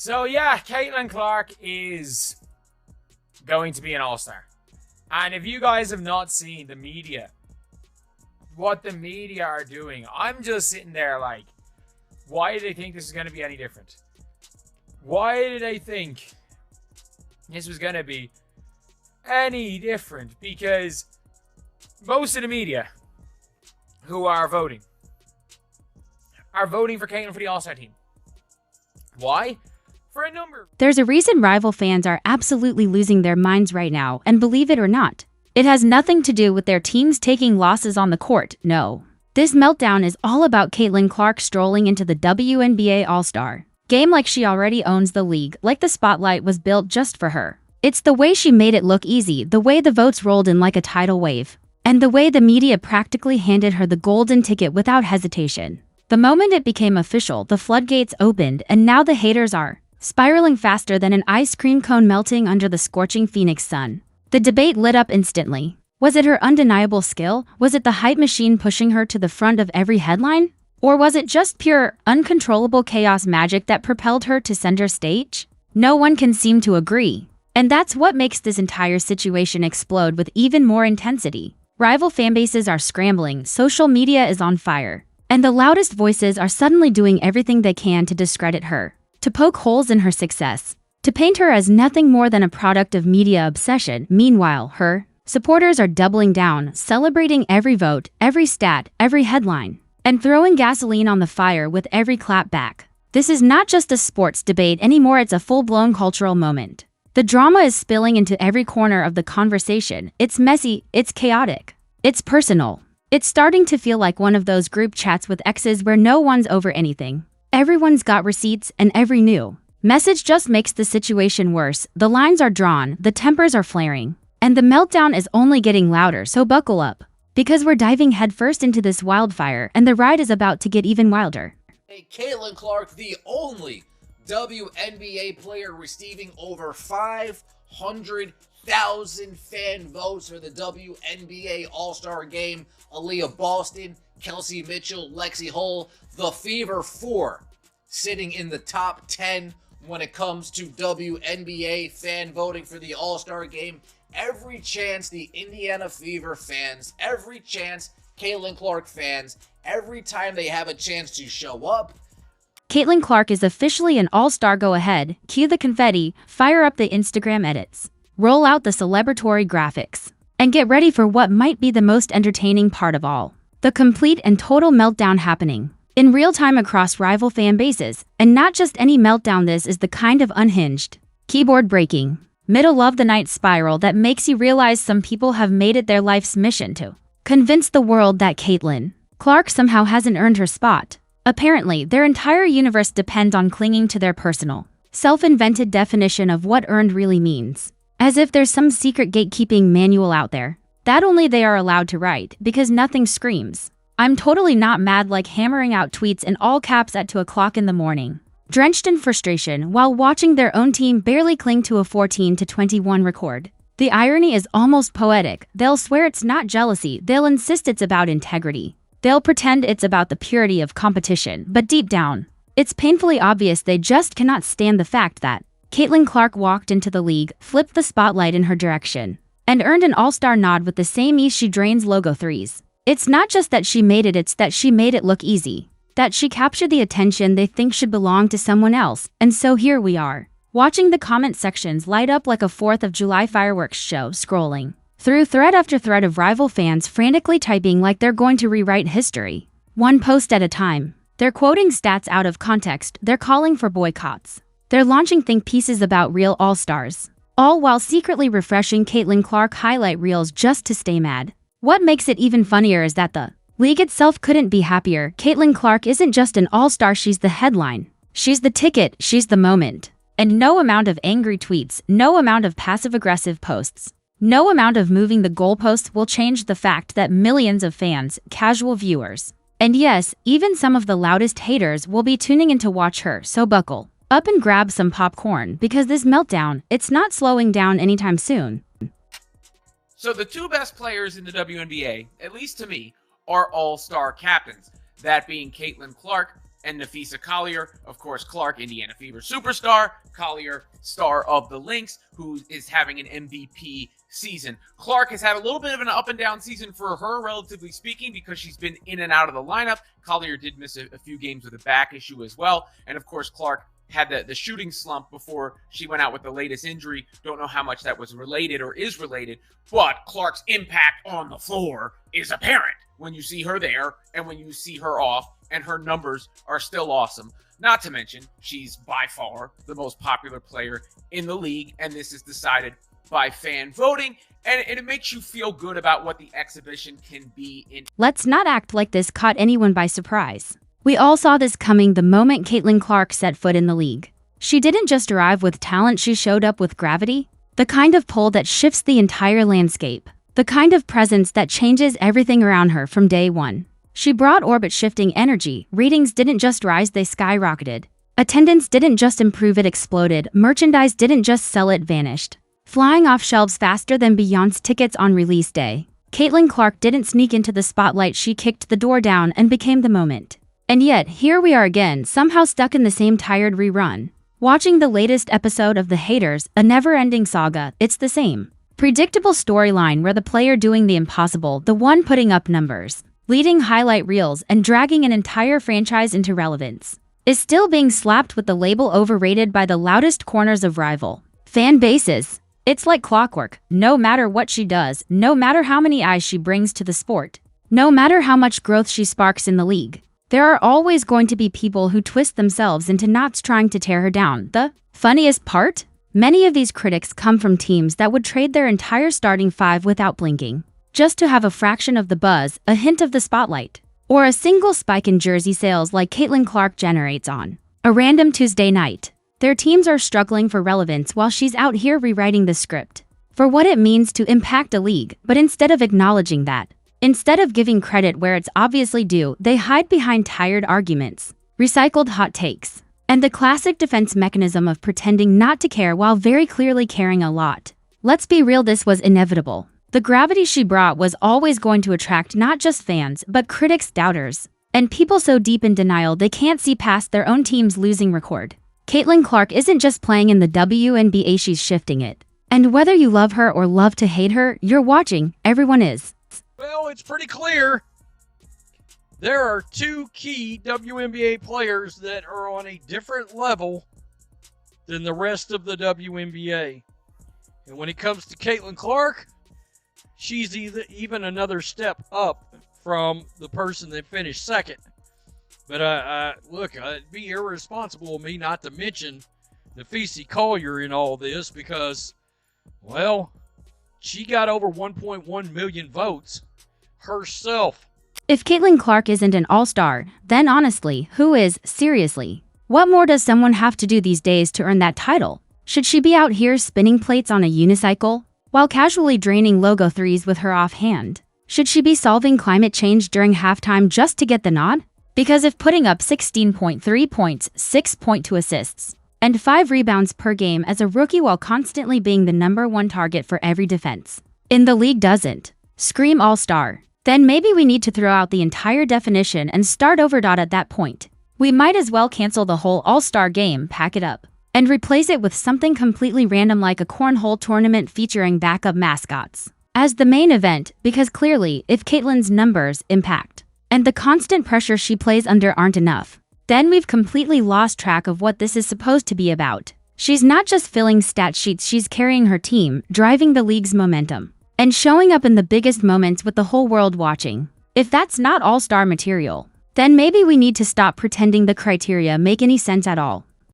So yeah, Caitlin Clark is going to be an all-star. And if you guys have not seen the media, what the media are doing, I'm just sitting there like, why do they think this is going to be any different? Why do they think this was going to be any different? Because most of the media who are voting for Caitlin for the all-star team. Why? For a number. There's a reason rival fans are absolutely losing their minds right now, and believe it or not, it has nothing to do with their teams taking losses on the court, no. This meltdown is all about Caitlin Clark strolling into the WNBA All-Star game like she already owns the league, like the spotlight was built just for her. It's the way she made it look easy, the way the votes rolled in like a tidal wave, and the way the media practically handed her the golden ticket without hesitation. The moment it became official, the floodgates opened, and now the haters are spiraling faster than an ice cream cone melting under the scorching Phoenix sun. The debate lit up instantly. Was it her undeniable skill? Was it the hype machine pushing her to the front of every headline? Or was it just pure, uncontrollable chaos magic that propelled her to center stage? No one can seem to agree. And that's what makes this entire situation explode with even more intensity. Rival fanbases are scrambling, social media is on fire, and the loudest voices are suddenly doing everything they can to discredit her, to poke holes in her success, to paint her as nothing more than a product of media obsession. Meanwhile, her supporters are doubling down, celebrating every vote, every stat, every headline, and throwing gasoline on the fire with every clap back. This is not just a sports debate anymore, it's a full-blown cultural moment. The drama is spilling into every corner of the conversation. It's messy, it's chaotic, it's personal. It's starting to feel like one of those group chats with exes where no one's over anything. Everyone's got receipts, and every new message just makes the situation worse. The lines are drawn, the tempers are flaring, and the meltdown is only getting louder, so buckle up, because we're diving headfirst into this wildfire, and the ride is about to get even wilder. Hey, Caitlin Clark, the only WNBA player receiving over 500,000 fan votes for the WNBA All-Star Game. Aaliyah Boston, Kelsey Mitchell, Lexi Hull, the Fever 4, sitting in the top 10 when it comes to WNBA fan voting for the All-Star Game. Every chance the Indiana Fever fans, every chance Caitlin Clark fans, every time they have a chance to show up. Caitlin Clark is officially an all-star. Go ahead, cue the confetti, fire up the Instagram edits, roll out the celebratory graphics, and get ready for what might be the most entertaining part of all. The complete and total meltdown happening in real time across rival fan bases. And not just any meltdown, this is the kind of unhinged, keyboard-breaking, middle-of-the-night spiral that makes you realize some people have made it their life's mission to convince the world that Caitlin Clark somehow hasn't earned her spot. Apparently, their entire universe depends on clinging to their personal, self-invented definition of what earned really means. As if there's some secret gatekeeping manual out there that only they are allowed to write, because nothing screams "I'm totally not mad" like hammering out tweets in all caps at 2 o'clock in the morning, drenched in frustration while watching their own team barely cling to a 14-21 record. The irony is almost poetic. They'll swear it's not jealousy, they'll insist it's about integrity. They'll pretend it's about the purity of competition, but deep down, it's painfully obvious they just cannot stand the fact that Caitlin Clark walked into the league, flipped the spotlight in her direction, and earned an all-star nod with the same ease she drains logo threes. It's not just that she made it, it's that she made it look easy, that she captured the attention they think should belong to someone else. And so here we are, watching the comment sections light up like a 4th of July fireworks show, scrolling through thread after thread of rival fans frantically typing like they're going to rewrite history, one post at a time. They're quoting stats out of context, they're calling for boycotts, they're launching think pieces about real all-stars, all while secretly refreshing Caitlin Clark highlight reels just to stay mad. What makes it even funnier is that the league itself couldn't be happier. Caitlin Clark isn't just an all-star, she's the headline, she's the ticket, she's the moment. And no amount of angry tweets, no amount of passive-aggressive posts, no amount of moving the goalposts will change the fact that millions of fans, casual viewers, and yes, even some of the loudest haters will be tuning in to watch her. So buckle up and grab some popcorn, because this meltdown, it's not slowing down anytime soon. So the two best players in the WNBA, at least to me, are all-star captains. That being Caitlin Clark and Nafisa Collier. Of course, Clark, Indiana Fever superstar. Collier, star of the Lynx, who is having an MVP season. Clark has had a little bit of an up and down season for her, relatively speaking, because she's been in and out of the lineup. Collier did miss a few games with a back issue as well. And of course, Clark had the shooting slump before she went out with the latest injury. Don't know how much that was related or is related, but Clark's impact on the floor is apparent when you see her there and when you see her off, and her numbers are still awesome. Not to mention, she's by far the most popular player in the league, and this is decided by fan voting, and it makes you feel good about what the exhibition can be in. Let's not act like this caught anyone by surprise. We all saw this coming the moment Caitlin Clark set foot in the league. She didn't just arrive with talent, she showed up with gravity, the kind of pull that shifts the entire landscape, the kind of presence that changes everything around her from day one. She brought orbit-shifting energy. Ratings didn't just rise, they skyrocketed. Attendance didn't just improve, it exploded. Merchandise didn't just sell, it vanished, flying off shelves faster than Beyonce's tickets on release day. Caitlin Clark didn't sneak into the spotlight, she kicked the door down and became the moment. And yet, here we are again, somehow stuck in the same tired rerun. Watching the latest episode of The Haters, a never-ending saga, it's the same predictable storyline where the player doing the impossible, the one putting up numbers, leading highlight reels, and dragging an entire franchise into relevance, is still being slapped with the label overrated by the loudest corners of rival fan bases. It's like clockwork. No matter what she does, no matter how many eyes she brings to the sport, no matter how much growth she sparks in the league, there are always going to be people who twist themselves into knots trying to tear her down. The funniest part? Many of these critics come from teams that would trade their entire starting five without blinking, just to have a fraction of the buzz, a hint of the spotlight, or a single spike in jersey sales like Caitlin Clark generates on a random Tuesday night. Their teams are struggling for relevance while she's out here rewriting the script for what it means to impact a league, but instead of acknowledging that, instead of giving credit where it's obviously due, they hide behind tired arguments, recycled hot takes, and the classic defense mechanism of pretending not to care while very clearly caring a lot. Let's be real, this was inevitable. The gravity she brought was always going to attract not just fans, but critics, doubters, and people so deep in denial they can't see past their own team's losing record. Caitlin Clark isn't just playing in the WNBA, she's shifting it. And whether you love her or love to hate her, you're watching. Everyone is. Well, it's pretty clear. There are two key WNBA players that are on a different level than the rest of the WNBA. And when it comes to Caitlin Clark, she's even another step up from the person that finished second. But look, it'd be irresponsible of me not to mention Nafisa Collier in all this because, well, she got over 1.1 million votes herself. If Caitlin Clark isn't an all-star, then honestly, who is? Seriously. What more does someone have to do these days to earn that title? Should she be out here spinning plates on a unicycle while casually draining logo threes with her offhand? Should she be solving climate change during halftime just to get the nod? Because if putting up 16.3 points, 6.2 assists, and 5 rebounds per game as a rookie while constantly being the #1 target for every defense in the league doesn't scream all-star, then maybe we need to throw out the entire definition and start over. At that point, we might as well cancel the whole all-star game, pack it up, and replace it with something completely random like a cornhole tournament featuring backup mascots as the main event, because clearly, if Caitlin's numbers, impact, and the constant pressure she plays under aren't enough, then we've completely lost track of what this is supposed to be about. She's not just filling stat sheets, she's carrying her team, driving the league's momentum, and showing up in the biggest moments with the whole world watching. If that's not all-star material, then maybe we need to stop pretending the criteria make any sense at all.